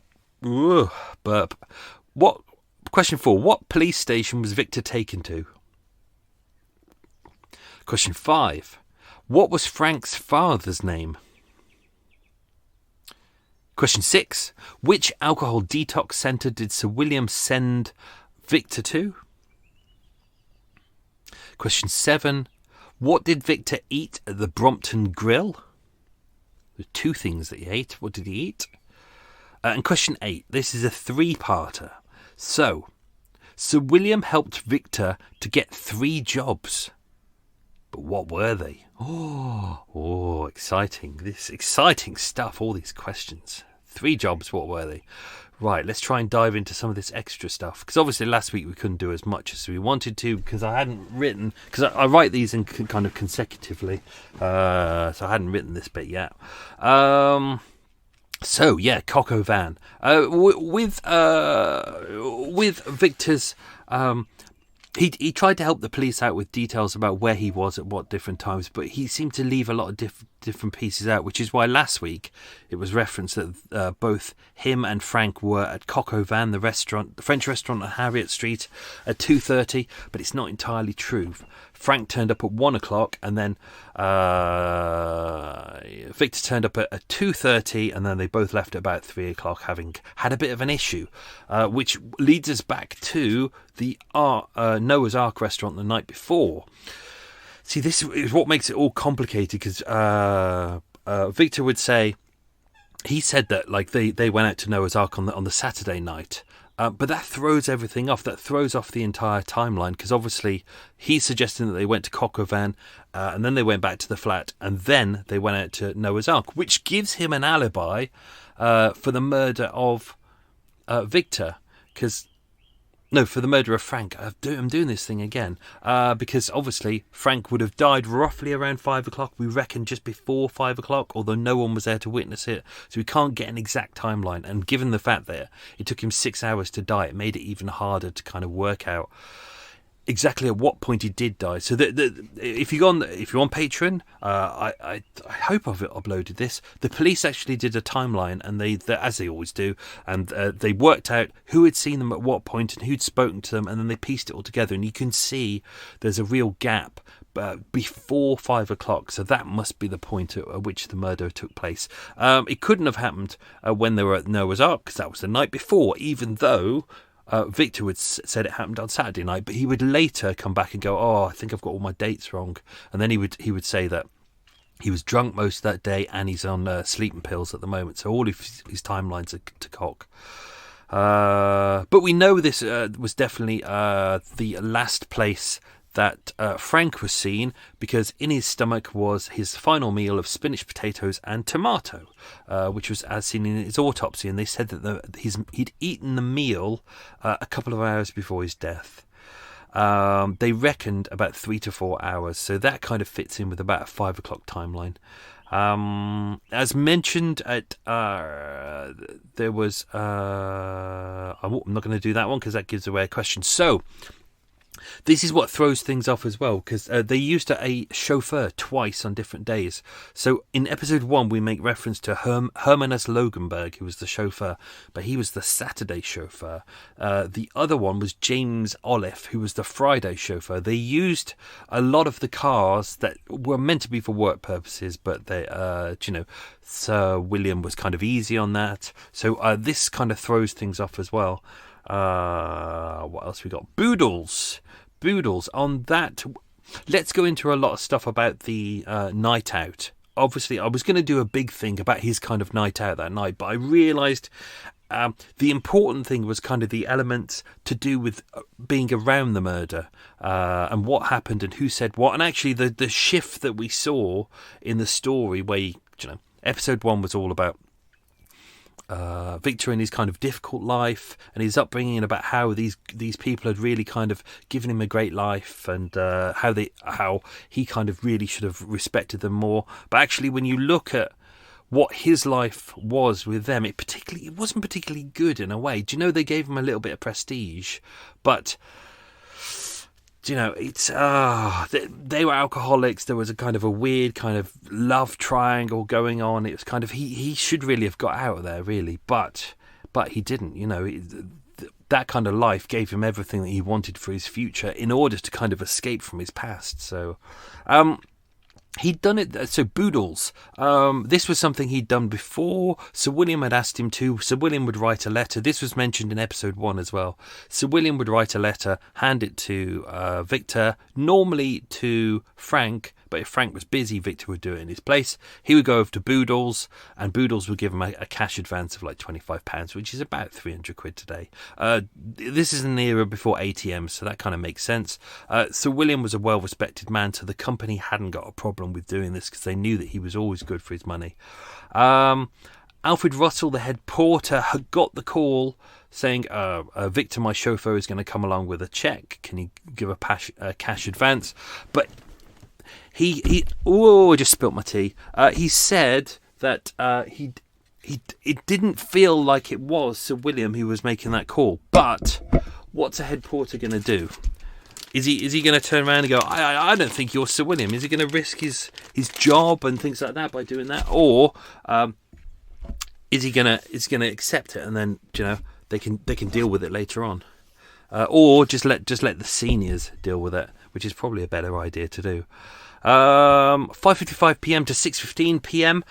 Question 4. What police station was Victor taken to? Question 5. What was Frank's father's name? Question 6. Which alcohol detox centre did Sir William send Victor to? Question 7. What did Victor eat at the Brompton Grill? There were 2 things that he ate. What did he eat? And question 8. This is a 3-parter. So, Sir William helped Victor to get 3 jobs. But what were they? Oh, exciting. This exciting stuff, all these questions. 3 jobs, what were they? Right, let's try and dive into some of this extra stuff. Because obviously last week we couldn't do as much as we wanted to, because I hadn't written... Because I write these in kind of consecutively. So I hadn't written this bit yet. So, yeah, Coq Au Vin. With Victor's... He tried to help the police out with details about where he was at what different times, but he seemed to leave a lot of different pieces out, which is why last week it was referenced that both him and Frank were at Coq Au Vin, the French restaurant on Harriet Street, at 2:30, but it's not entirely true. Frank turned up at 1 o'clock, and then Victor turned up at 2:30, and then they both left at about 3 o'clock, having had a bit of an issue, which leads us back to the Noah's Ark restaurant the night before. See, this is what makes it all complicated, because Victor would say, he said that like they went out to Noah's Ark on the Saturday night. But that throws everything off. That throws off the entire timeline, because obviously he's suggesting that they went to Coq Au Vin, and then they went back to the flat, and then they went out to Noah's Ark, which gives him an alibi for the murder of Victor. For the murder of Frank. I'm doing this thing again. Because obviously Frank would have died roughly around 5 o'clock. We reckon just before 5 o'clock, although no one was there to witness it. So we can't get an exact timeline. And given the fact that it took him 6 hours to die, it made it even harder to kind of work out exactly at what point he did die. So if you're on Patreon, I hope I've uploaded this. The police actually did a timeline, and they as they always do, and they worked out who had seen them at what point and who'd spoken to them, and then they pieced it all together. And you can see there's a real gap before 5 o'clock, so that must be the point at which the murder took place. It couldn't have happened when they were at Noah's Ark, because that was the night before, even though Victor would said it happened on Saturday night, but he would later come back and go, I think I've got all my dates wrong. And then he would say that he was drunk most of that day, and he's on sleeping pills at the moment. So all of his timelines are to cock. But we know this was definitely the last place that Frank was seen, because in his stomach was his final meal of spinach, potatoes and tomato, which was as seen in his autopsy, and they said that he'd eaten the meal a couple of hours before his death. They reckoned about 3 to 4 hours, so that kind of fits in with about a 5 o'clock timeline. As mentioned, there was I'm not going to do that one because that gives away a question. So This is what throws things off as well, because they used a chauffeur twice on different days. So in episode 1, we make reference to Hermanus Loganberg, who was the chauffeur, but he was the Saturday chauffeur. The other one was James Olive, who was the Friday chauffeur. They used a lot of the cars that were meant to be for work purposes, but they, Sir William was kind of easy on that. So this kind of throws things off as well. What else we got? Boodles on that. Let's go into a lot of stuff about the night out. Obviously, I was going to do a big thing about his kind of night out that night, but I realised the important thing was kind of the elements to do with being around the murder and what happened and who said what, and actually the shift that we saw in the story where episode 1 was all about Victor and his kind of difficult life and his upbringing, and about how these people had really kind of given him a great life, and how he kind of really should have respected them more. But actually, when you look at what his life was with them, it wasn't particularly good in a way. Do you know, they gave him a little bit of prestige, but it's they were alcoholics. There was a kind of a weird kind of love triangle going on. It was kind of he should really have got out of there, really, but he didn't. That kind of life gave him everything that he wanted for his future in order to kind of escape from his past. So he'd done it. So Boodles, this was something he'd done before. Sir William had asked him to. Sir William would write a letter. This was mentioned in episode 1 as well. Sir William would write a letter, hand it to Victor, normally to Frank, but if Frank was busy, Victor would do it in his place. He would go over to Boodles, and Boodles would give him a cash advance of like £25, which is about 300 quid today. This is an era before ATMs, so that kind of makes sense. Sir William was a well-respected man, so the company hadn't got a problem with doing this because they knew that he was always good for his money. Alfred Russell, the head porter, had got the call saying, Victor, my chauffeur, is going to come along with a cheque. Can you give a cash advance? But I just spilt my tea. He said that it didn't feel like it was Sir William who was making that call. But what's a head porter going to do? Is he going to turn around and go, I don't think you're Sir William? Is he going to risk his job and things like that by doing that, or is he going to accept it and then they can deal with it later on, or just let the seniors deal with it, which is probably a better idea to do. 5:55 p.m. to 6:15 p.m.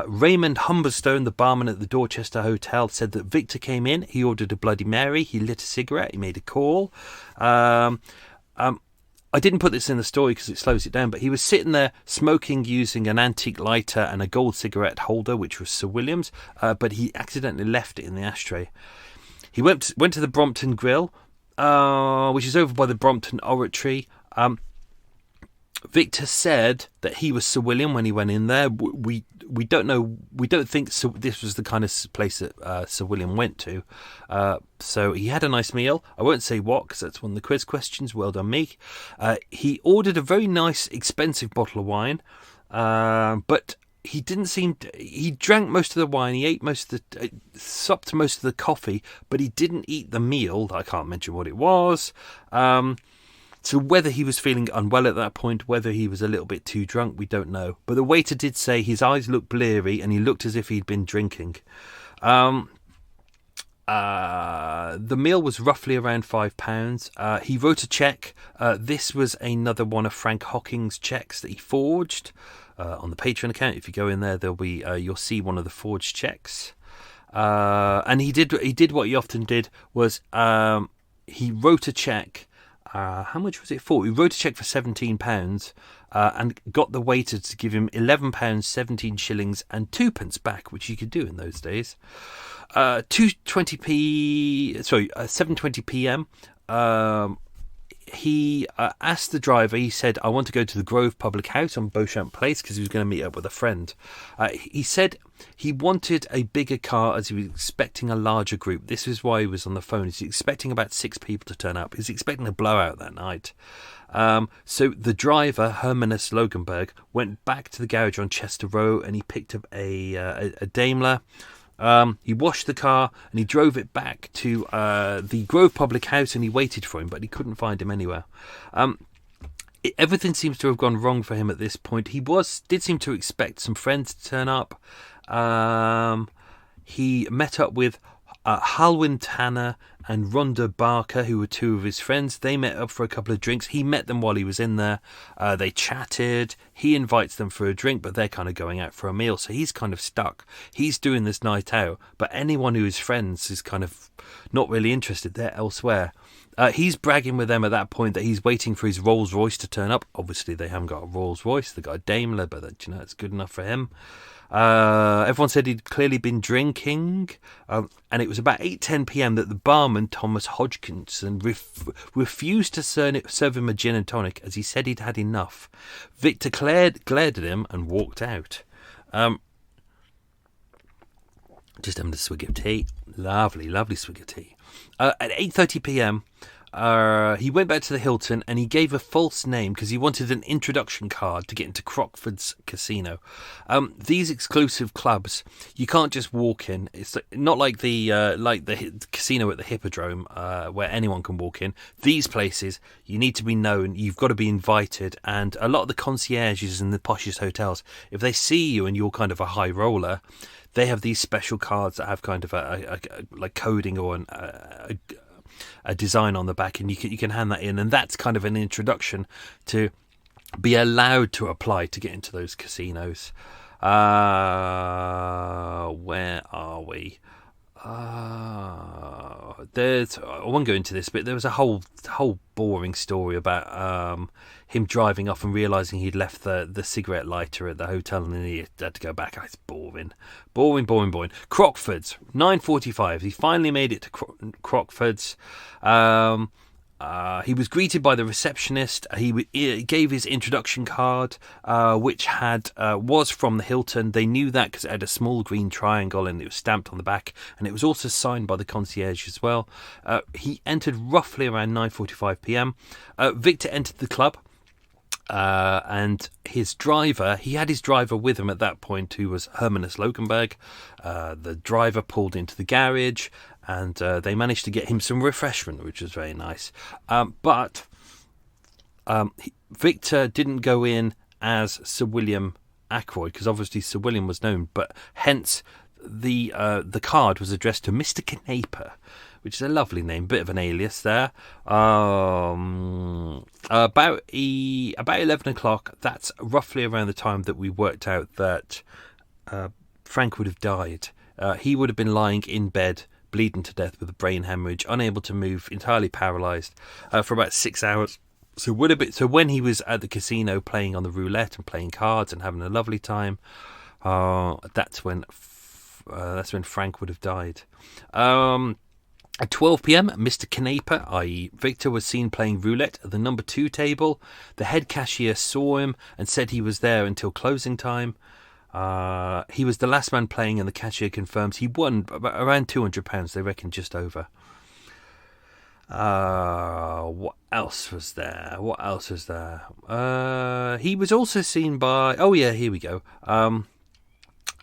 Raymond Humberstone, the barman at the Dorchester Hotel, said that Victor came in. He ordered a Bloody Mary. He lit a cigarette. He made a call. I didn't put this in the story because it slows it down, but he was sitting there smoking using an antique lighter and a gold cigarette holder, which was Sir William's, but he accidentally left it in the ashtray. He went to the Brompton Grill, which is over by the Brompton Oratory. Victor said that he was Sir William when he went in there. We don't know. We don't think this was the kind of place that Sir William went to. So he had a nice meal. I won't say what because that's one of the quiz questions. Well done, me. He ordered a very nice, expensive bottle of wine, but he didn't seem to, he drank most of the wine. He ate supped most of the coffee, but he didn't eat the meal. I can't mention what it was. So whether he was feeling unwell at that point, whether he was a little bit too drunk, we don't know. But the waiter did say his eyes looked bleary and he looked as if he'd been drinking. The meal was roughly around £5. He wrote a cheque. This was another one of Frank Hocking's cheques that he forged on the Patreon account. If you go in there, you'll see one of the forged cheques. And he did what he often did was he wrote a cheque. How much was it for? He wrote a cheque for £17 and got the waiter to give him £11, 17 shillings and 2p back, which you could do in those days. 7:20 p.m. He asked the driver, he said, I want to go to the Grove Public House on Beauchamp Place because he was going to meet up with a friend. He said he wanted a bigger car as he was expecting a larger group. This is why he was on the phone. He's expecting about 6 people to turn up. He's expecting a blowout that night. So the driver, Hermanus Loganberg, went back to the garage on Chester Row and he picked up a Daimler. He washed the car and he drove it back to the Grove Public House, and he waited for him, but he couldn't find him anywhere. Everything seems to have gone wrong for him at this point. He did seem to expect some friends to turn up. He met up with Halwyn Tanner and Rhonda Barker, who were two of his friends. They met up for a couple of drinks. He met them while he was in there. They chatted. He invites them for a drink, but they're kind of going out for a meal. So he's kind of stuck. He's doing this night out, but anyone who is friends is kind of not really interested. They're elsewhere. He's bragging with them at that point that he's waiting for his Rolls Royce to turn up. Obviously, they haven't got a Rolls Royce. They've got a Daimler, but it's good enough for him. Everyone said he'd clearly been drinking, and it was about 8:10 p.m. that the barman, Thomas Hodgkinson, refused to serve him a gin and tonic, as he said he'd had enough. Victor glared at him and walked out. Just having a swig of tea. Lovely, lovely swig of tea. At 8:30 p.m, he went back to the Hilton and he gave a false name because he wanted an introduction card to get into Crockford's casino. These exclusive clubs, you can't just walk in. It's not like the casino at the Hippodrome where anyone can walk in. These places, you need to be known. You've got to be invited. And a lot of the concierges in the poshest hotels, if they see you and you're kind of a high roller, they have these special cards that have kind of a like coding or a design on the back, and you can hand that in, and that's kind of an introduction to be allowed to apply to get into those casinos. Where are we? I won't go into this, but there was a whole boring story about him driving off and realising he'd left the cigarette lighter at the hotel, and then he had to go back. It's boring. Crockford's, 9:45. He finally made it to Crockford's. He was greeted by the receptionist. He gave his introduction card, which was from the Hilton. They knew that because it had a small green triangle and it was stamped on the back, and it was also signed by the concierge as well. He entered roughly around 9:45 p.m. Victor entered the club, and his driver, he had his driver with him at that point, who was Hermanus Lokenberg. The driver pulled into the garage, and they managed to get him some refreshment, which was very nice. But Victor didn't go in as Sir William Ackroyd, because obviously Sir William was known, but hence the card was addressed to Mr. Knaper, which is a lovely name, bit of an alias there. About 11 o'clock, that's roughly around the time that we worked out that Frank would have died. He would have been lying in bed, bleeding to death with a brain hemorrhage, unable to move, entirely paralysed for about 6 hours. So when he was at the casino playing on the roulette and playing cards and having a lovely time, that's when Frank would have died. At 12 p.m, Mr. Knaper, i.e. Victor, was seen playing roulette at the number 2 table. The head cashier saw him and said he was there until closing time. He was the last man playing, and the cashier confirms he won around £200, they reckon just over. What else was there? He was also seen by... Oh yeah, here we go.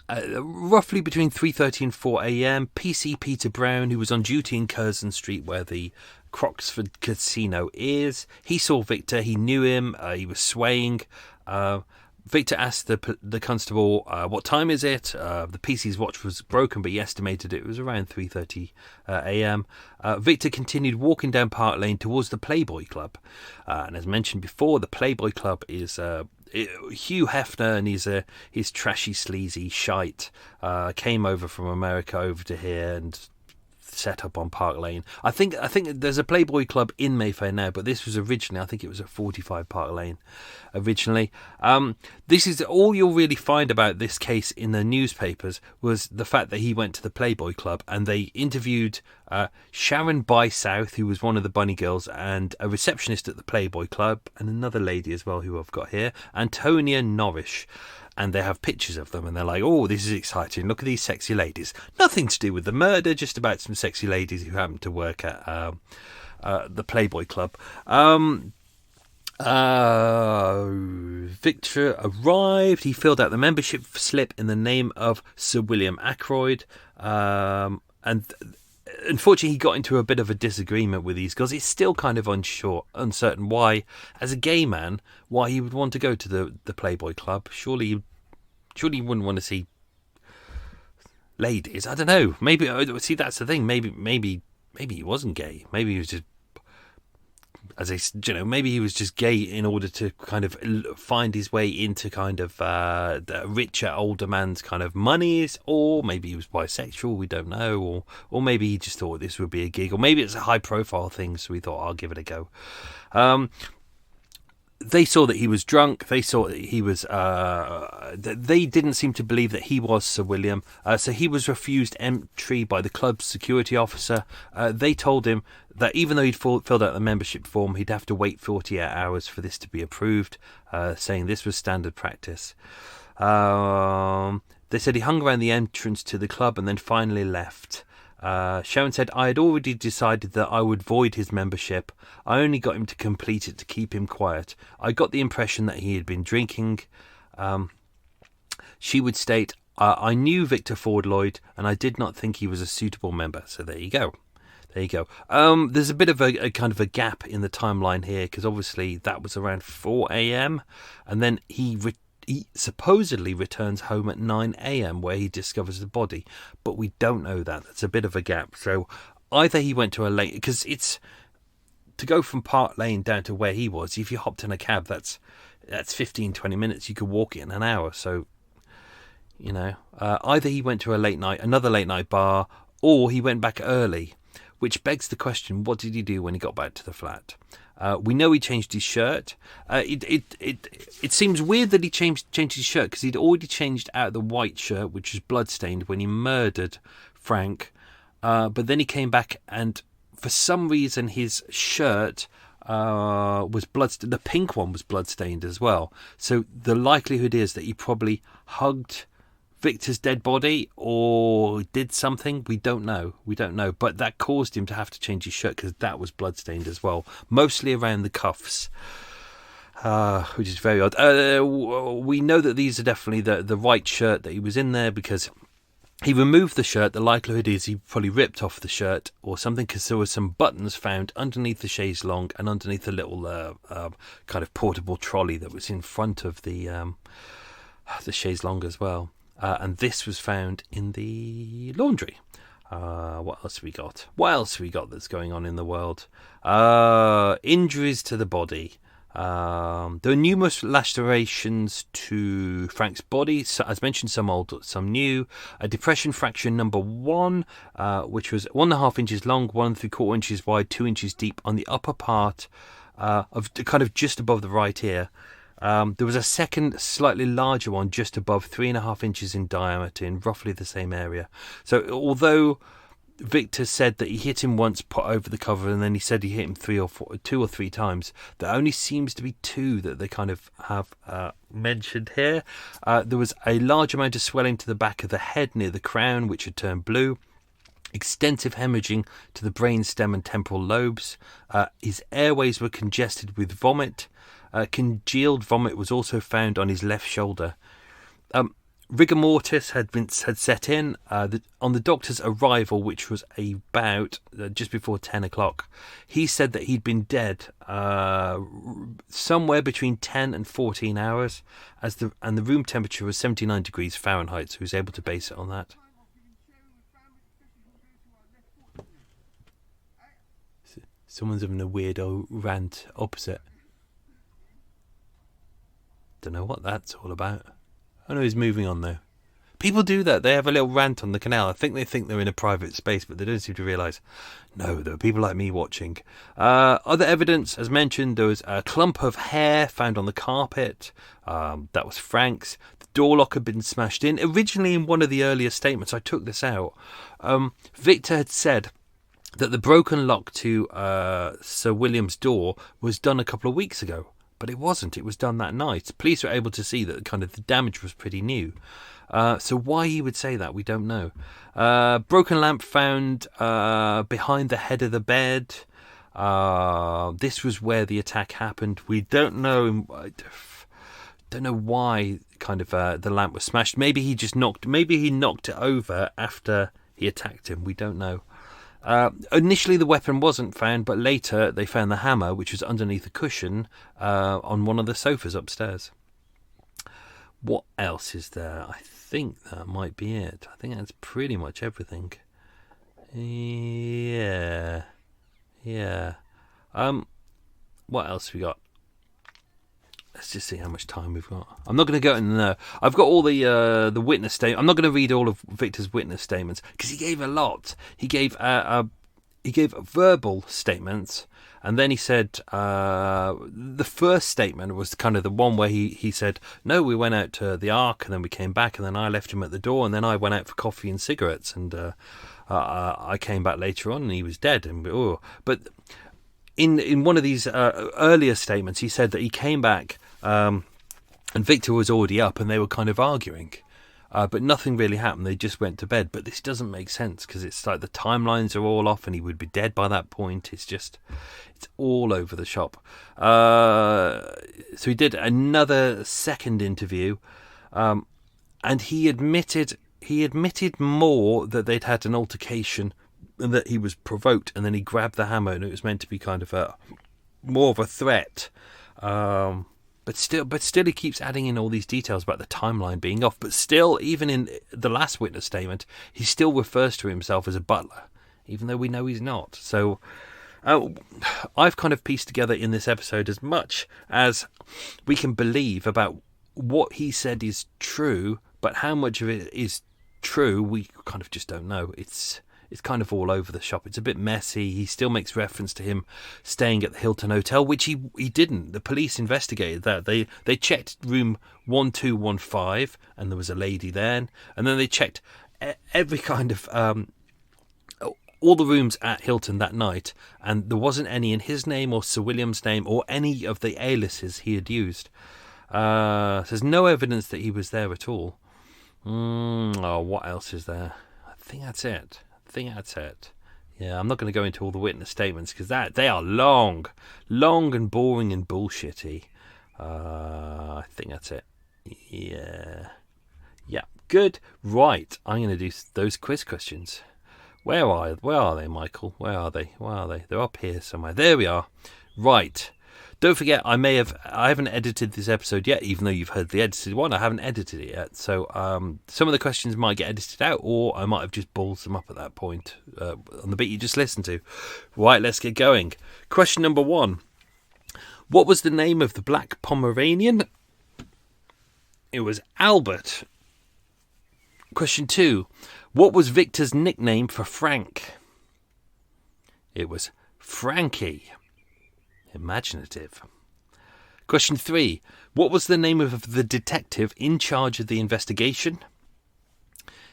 Roughly between 3:30 and 4 a.m, PC Peter Brown, who was on duty in Curzon Street where the Croxford Casino is, he saw Victor, he knew him, he was swaying. Victor asked the constable, what time is it? The PC's watch was broken, but he estimated it was around 3:30 a.m. Victor continued walking down Park Lane towards the Playboy Club. And as mentioned before, the Playboy Club is Hugh Hefner, and he's trashy, sleazy shite. Came over from America over to here and set up on Park Lane. I think there's a Playboy Club in Mayfair now, but this was originally, I think it was at 45 Park Lane originally. This is all you'll really find about this case in the newspapers, was the fact that he went to the Playboy Club, and they interviewed Sharon Bysouth, who was one of the bunny girls, and a receptionist at the Playboy Club, and another lady as well who I've got here, Antonia Norrish. And they have pictures of them, and they're like, oh, this is exciting, look at these sexy ladies. Nothing to do with the murder, just about some sexy ladies who happen to work at the Playboy Club. Victor arrived. He filled out the membership slip in the name of Sir William Ackroyd. And unfortunately, he got into a bit of a disagreement with these guys. He's still kind of uncertain why, as a gay man, why he would want to go to the Playboy Club. Surely you wouldn't want to see ladies. I don't know. Maybe, see, that's the thing. Maybe he wasn't gay. Maybe he was just, maybe he was just gay in order to kind of find his way into kind of the richer older man's kind of monies, or maybe he was bisexual, we don't know, or maybe he just thought this would be a gig, or maybe it's a high profile thing, so he thought, I'll give it a go. They saw that he was drunk. They saw that he was. They didn't seem to believe that he was Sir William. So he was refused entry by the club's security officer. They told him that even though he'd filled out the membership form, he'd have to wait 48 hours for this to be approved, saying this was standard practice. They said he hung around the entrance to the club and then finally left. Sharon said, I had already decided that I would void his membership. I only got him to complete it to keep him quiet. I got the impression that he had been drinking. She would state, I knew Victor Ford Lloyd and I did not think he was a suitable member. So there you go. There's a bit of a kind of a gap in the timeline here, because obviously that was around 4 a.m. and then he supposedly returns home at 9 a.m. where he discovers the body, but we don't know that. That's a bit of a gap. So either he went to a lane, because it's to go from Park Lane down to where he was, if you hopped in a cab, that's 15-20 minutes. You could walk it in an hour. So either he went to another late night bar, or he went back early, which begs the question, what did he do when he got back to the flat? We know he changed his shirt. It seems weird that he changed his shirt, because he'd already changed out the white shirt, which was bloodstained, when he murdered Frank. But then he came back, and for some reason his shirt was bloodstained. The pink one was bloodstained as well. So the likelihood is that he probably hugged Victor's dead body or did something. We don't know, but that caused him to have to change his shirt, because that was bloodstained as well, mostly around the cuffs, which is very odd. We know that these are definitely the right shirt that he was in there, because he removed the shirt. The likelihood is he probably ripped off the shirt or something, because there were some buttons found underneath the chaise longue and underneath the little kind of portable trolley that was in front of the chaise longue as well. And this was found in the laundry. What else we got? That's going on in the world? Injuries to the body. There are numerous lacerations to Frank's body. So, as mentioned, some old, some new. A depression fracture number 1, which was 1.5 inches long, 1.75 inches wide, 2 inches deep on the upper part of kind of just above the right ear. There was a second, slightly larger one just above 3.5 inches in diameter in roughly the same area. So although Victor said that he hit him once, put over the cover, and then he said he hit him 2 or 3 times, there only seems to be 2 that they kind of have mentioned here. There was a large amount of swelling to the back of the head near the crown, which had turned blue. Extensive hemorrhaging to the brainstem and temporal lobes. His airways were congested with vomit. Congealed vomit was also found on his left shoulder. Rigor mortis had set in. On the doctor's arrival, which was about just before 10 o'clock, he said that he'd been dead somewhere between 10 and 14 hours, and the room temperature was 79 degrees Fahrenheit, so he was able to base it on that. Someone's having a weirdo rant opposite. Don't know what that's all about. I know he's moving on though. People do that. They have a little rant on the canal. I think they think they're in a private space, but they don't seem to realise. No, there are people like me watching. Other evidence, as mentioned, there was a clump of hair found on the carpet. That was Frank's. The door lock had been smashed in. Originally, in one of the earlier statements, I took this out. Victor had said that the broken lock to Sir William's door was done a couple of weeks ago. But it wasn't. It was done that night. Police were able to see that kind of the damage was pretty new. So why he would say that, we don't know. Broken lamp found behind the head of the bed. This was where the attack happened. We don't know. Don't know why kind of the lamp was smashed. Maybe he knocked it over after he attacked him. We don't know. Initially the weapon wasn't found, but later they found the hammer, which was underneath a cushion on one of the sofas upstairs. What else is there? I think that might be it. I think that's pretty much everything. Yeah. What else we got? Let's just see how much time we've got. I'm not going to go in there. I've got all the witness statement. I'm not going to read all of Victor's witness statements because he gave a lot. He gave verbal statements, and then he said the first statement was kind of the one where he said, "No, we went out to the Ark, and then we came back, and then I left him at the door, and then I went out for coffee and cigarettes, and I came back later on, and he was dead." But in one of these earlier statements, he said that he came back. And Victor was already up and they were kind of arguing. But nothing really happened. They just went to bed. But this doesn't make sense because it's like the timelines are all off and he would be dead by that point. It's all over the shop. So he did another second interview. And he admitted more that they'd had an altercation and that he was provoked. And then he grabbed the hammer and it was meant to be kind of more of a threat. But still, he keeps adding in all these details about the timeline being off. But still, even in the last witness statement, he still refers to himself as a butler, even though we know he's not. So I've kind of pieced together in this episode as much as we can believe about what he said is true, but how much of it is true, we kind of just don't know. It's kind of all over the shop. It's a bit messy. He still makes reference to him staying at the Hilton Hotel, which he didn't. The police investigated that. They checked room 1215, and there was a lady there. And then they checked every kind of all the rooms at Hilton that night, and there wasn't any in his name or Sir William's name or any of the aliases he had used. So there's no evidence that he was there at all. What else is there? I think that's it. Yeah, I'm not going to go into all the witness statements because they are long and boring and bullshitty. I think that's it. Yeah, good. Right, I'm going to do those quiz questions. Where are they, Michael? Where are they? They're up here somewhere. There we are. Right. Don't forget, I haven't edited this episode yet, even though you've heard the edited one. I haven't edited it yet. So some of the questions might get edited out, or I might have just ballsed them up at that point on the bit you just listened to. Right, let's get going. Question number 1. What was the name of the black Pomeranian? It was Albert. Question 2. What was Victor's nickname for Frank? It was Frankie. Imaginative. Question 3. What was the name of the detective in charge of the investigation?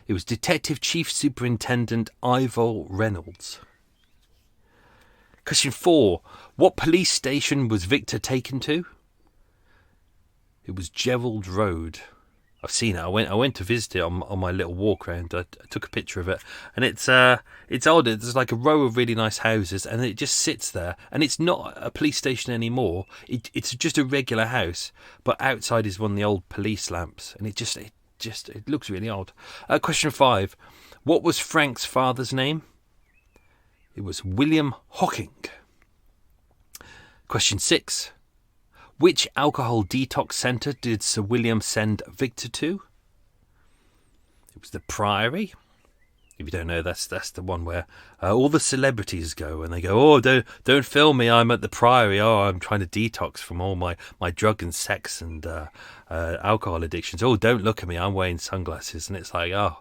It was Detective Chief Superintendent Ivor Reynolds. Question 4. What police station was Victor taken to? It was Gerald Road. I've seen it. I went to visit it on my little walk around. I took a picture of it, and it's odd. There's like a row of really nice houses, and it just sits there. And it's not a police station anymore. It's just a regular house, but outside is one of the old police lamps, and it looks really odd. Question 5: What was Frank's father's name? It was William Hocking. Question 6. Which alcohol detox centre did Sir William send Victor to? It was the Priory. If you don't know, that's the one where all the celebrities go, and they go, "Oh, don't film me, I'm at the Priory. Oh, I'm trying to detox from all my drug and sex and alcohol addictions. Oh, don't look at me, I'm wearing sunglasses." And it's like, oh,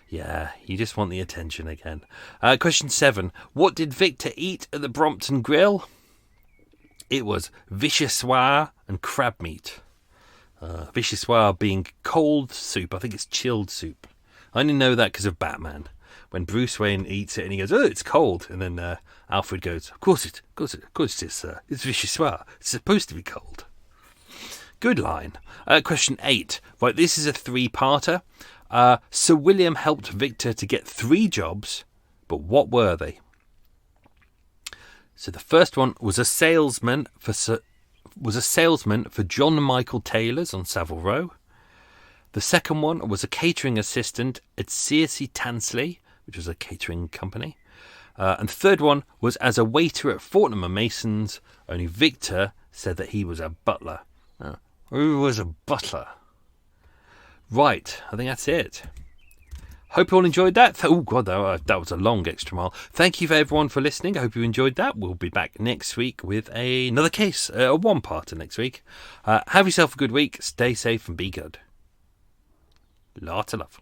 yeah, you just want the attention again. Question 7. What did Victor eat at the Brompton Grill? It was vichyssoise and crab meat. Vichyssoise being cold soup. I think it's chilled soup. I only know that because of Batman. When Bruce Wayne eats it and he goes, "Oh, it's cold," and then Alfred goes, "Of course it is, sir. It's vichyssoise. It's supposed to be cold." Good line. Question 8. Right, this is a 3-parter. Sir William helped Victor to get 3 jobs, but what were they? So the first one was a salesman for John Michael Taylor's on Savile Row. The second one was a catering assistant at Searcy Tansley, which was a catering company. And the third one was as a waiter at Fortnum and Mason's, only Victor said that he was a butler. Who was a butler? Right, I think that's it. Hope you all enjoyed that. Oh, God, that was a long extra mile. Thank you for everyone for listening. I hope you enjoyed that. We'll be back next week with another case, a one-parter next week. Have yourself a good week. Stay safe and be good. Lots of love.